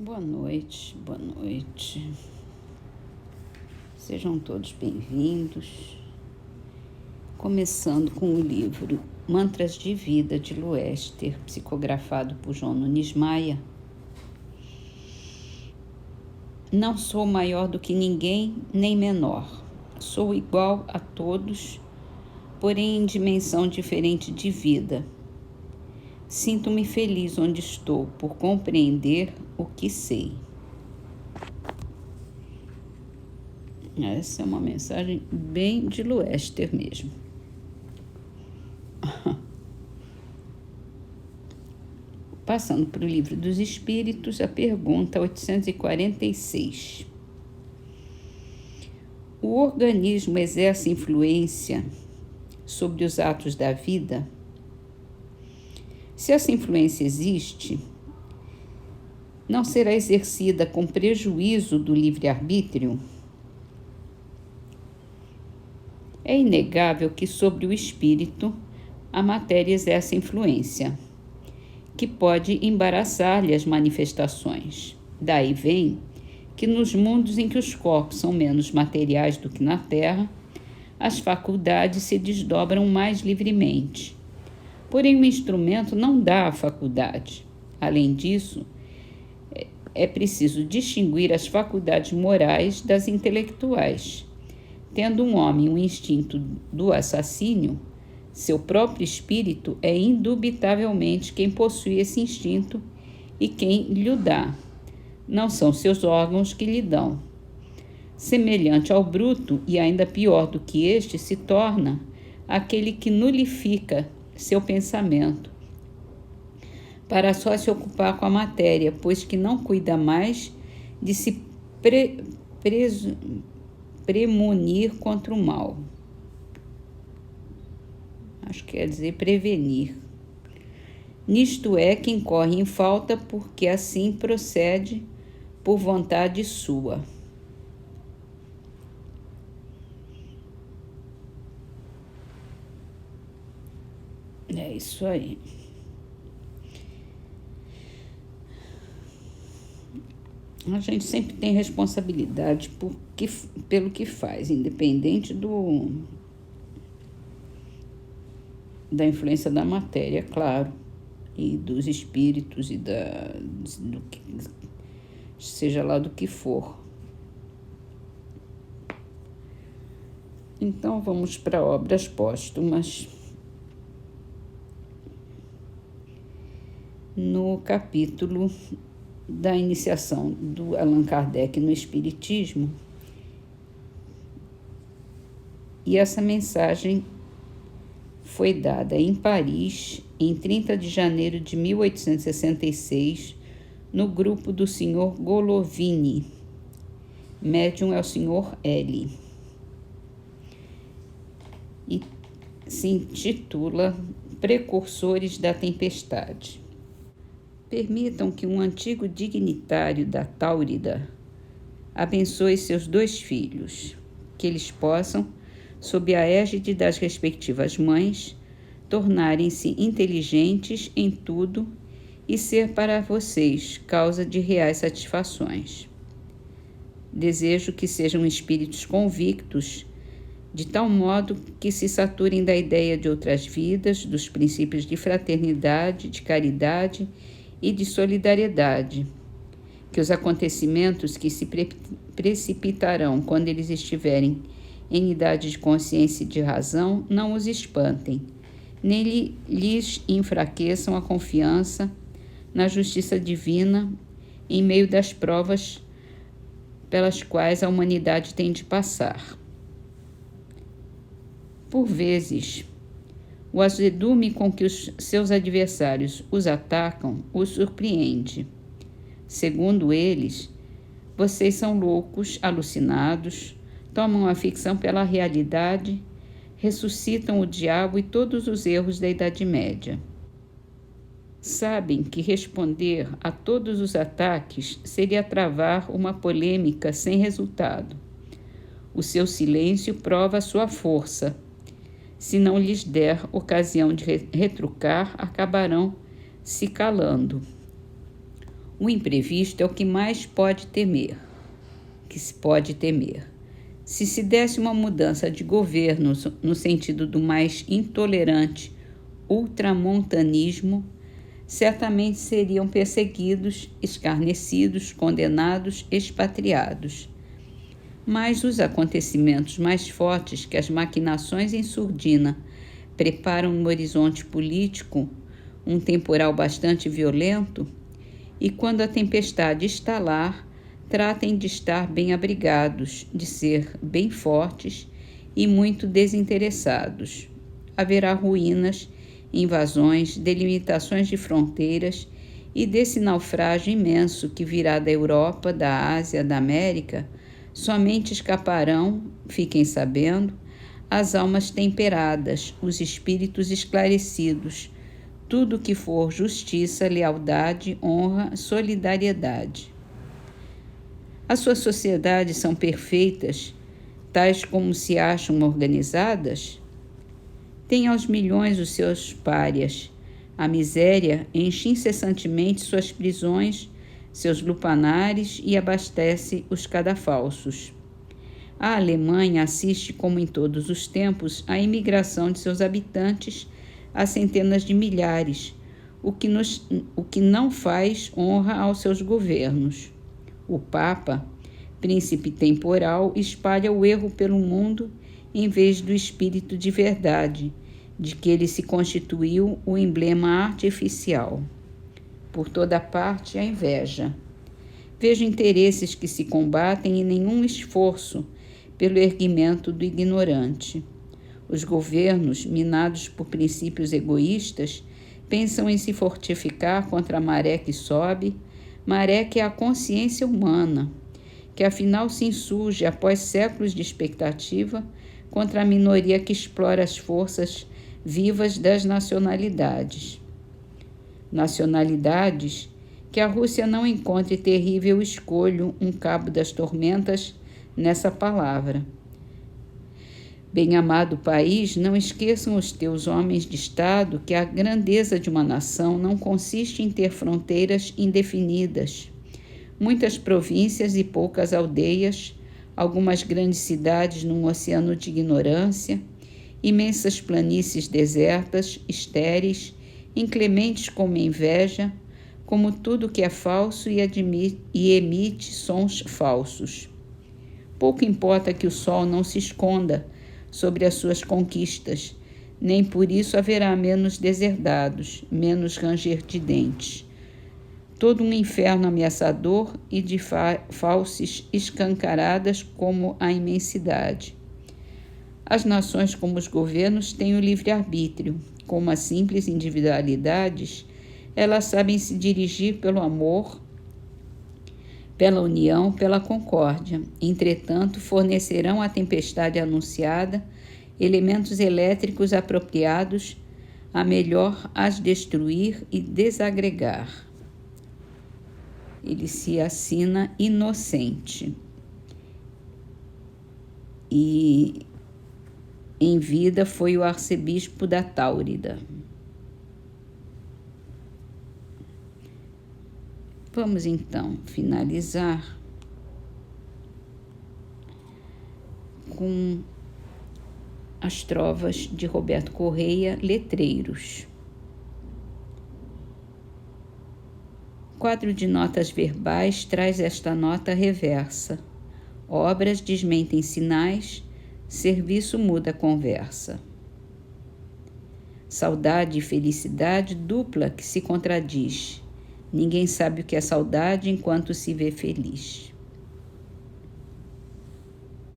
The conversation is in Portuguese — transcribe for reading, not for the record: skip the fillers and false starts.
Boa noite, boa noite. Sejam todos bem-vindos. Começando com o livro Mantras de Vida de Loester, psicografado por João Nunes Maia. Não sou maior do que ninguém, nem menor. Sou igual a todos, porém em dimensão diferente de vida. Sinto-me feliz onde estou, por compreender o que sei. Essa é uma mensagem bem de Loester mesmo. Passando para o Livro dos Espíritos, a pergunta 846. O organismo exerce influência sobre os atos da vida? Se essa influência existe, não será exercida com prejuízo do livre-arbítrio? É inegável que sobre o espírito a matéria exerce influência, que pode embaraçar-lhe as manifestações. Daí vem que nos mundos em que os corpos são menos materiais do que na Terra, as faculdades se desdobram mais livremente. Porém, o instrumento não dá a faculdade. Além disso, é preciso distinguir as faculdades morais das intelectuais. Tendo um homem o instinto do assassínio, seu próprio espírito é indubitavelmente quem possui esse instinto e quem lhe dá. Não são seus órgãos que lhe dão. Semelhante ao bruto, e ainda pior do que este, se torna aquele que nulifica seu pensamento, para só se ocupar com a matéria, pois que não cuida mais de se premunir contra o mal. Acho que quer dizer prevenir. Nisto é quem corre em falta, porque assim procede por vontade sua. É isso aí. A gente sempre tem responsabilidade pelo que faz, independente da influência da matéria, claro, e dos espíritos e seja lá do que for. Então vamos para obras póstumas. No capítulo da iniciação do Allan Kardec no Espiritismo, e essa mensagem foi dada em Paris, em 30 de janeiro de 1866, no grupo do Sr. Golovini. Médium é o Sr. L. E se intitula Precursores da Tempestade. Permitam que um antigo dignitário da Táurida abençoe seus 2 filhos, que eles possam, sob a égide das respectivas mães, tornarem-se inteligentes em tudo e ser para vocês causa de reais satisfações. Desejo que sejam espíritos convictos, de tal modo que se saturem da ideia de outras vidas, dos princípios de fraternidade, de caridade e de solidariedade, que os acontecimentos que se precipitarão quando eles estiverem em idade de consciência e de razão não os espantem, nem lhes enfraqueçam a confiança na justiça divina em meio das provas pelas quais a humanidade tem de passar. Por vezes, o azedume com que os seus adversários os atacam os surpreende. Segundo eles, vocês são loucos, alucinados, tomam a ficção pela realidade, ressuscitam o diabo e todos os erros da Idade Média. Sabem que responder a todos os ataques seria travar uma polêmica sem resultado. O seu silêncio prova a sua força. Se não lhes der ocasião de retrucar, acabarão se calando. O imprevisto é o que mais pode temer, que se pode temer. Se se desse uma mudança de governo no sentido do mais intolerante ultramontanismo, certamente seriam perseguidos, escarnecidos, condenados, expatriados. Mas os acontecimentos mais fortes que as maquinações em surdina preparam no horizonte político, um temporal bastante violento, e quando a tempestade estalar, tratem de estar bem abrigados, de ser bem fortes e muito desinteressados. Haverá ruínas, invasões, delimitações de fronteiras, e desse naufrágio imenso que virá da Europa, da Ásia, da América, somente escaparão, fiquem sabendo, as almas temperadas, os espíritos esclarecidos, tudo que for justiça, lealdade, honra, solidariedade. As suas sociedades são perfeitas, tais como se acham organizadas? Tem aos milhões os seus párias. A miséria enche incessantemente suas prisões, seus lupanares e abastece os cadafalsos. A Alemanha assiste, como em todos os tempos, à imigração de seus habitantes a centenas de milhares, o que não faz honra aos seus governos. O Papa, príncipe temporal, espalha o erro pelo mundo em vez do espírito de verdade, de que ele se constituiu o emblema artificial. Por toda parte, a inveja. Vejo interesses que se combatem e nenhum esforço pelo erguimento do ignorante. Os governos, minados por princípios egoístas, pensam em se fortificar contra a maré que sobe, maré que é a consciência humana, que afinal se insurge após séculos de expectativa contra a minoria que explora as forças vivas das nacionalidades. Nacionalidades que a Rússia não encontre terrível escolho, um cabo das tormentas nessa palavra. Bem-amado país, não esqueçam os teus homens de Estado que a grandeza de uma nação não consiste em ter fronteiras indefinidas, muitas províncias e poucas aldeias, algumas grandes cidades num oceano de ignorância, imensas planícies desertas, estéreis, inclementes como inveja, como tudo que é falso e emite sons falsos. Pouco importa que o sol não se esconda sobre as suas conquistas, nem por isso haverá menos deserdados, menos ranger de dentes. Todo um inferno ameaçador e de falses escancaradas como a imensidade. As nações, como os governos, têm o livre-arbítrio. Como as simples individualidades, elas sabem se dirigir pelo amor, pela união, pela concórdia. Entretanto, fornecerão à tempestade anunciada elementos elétricos apropriados a melhor as destruir e desagregar. Ele se assina inocente. E em vida foi o arcebispo da Táurida. Vamos então finalizar com as trovas de Roberto Correia, Letreiros. Quadro de notas verbais traz esta nota reversa. Obras desmentem sinais, serviço muda conversa. Saudade e felicidade dupla que se contradiz. Ninguém sabe o que é saudade enquanto se vê feliz.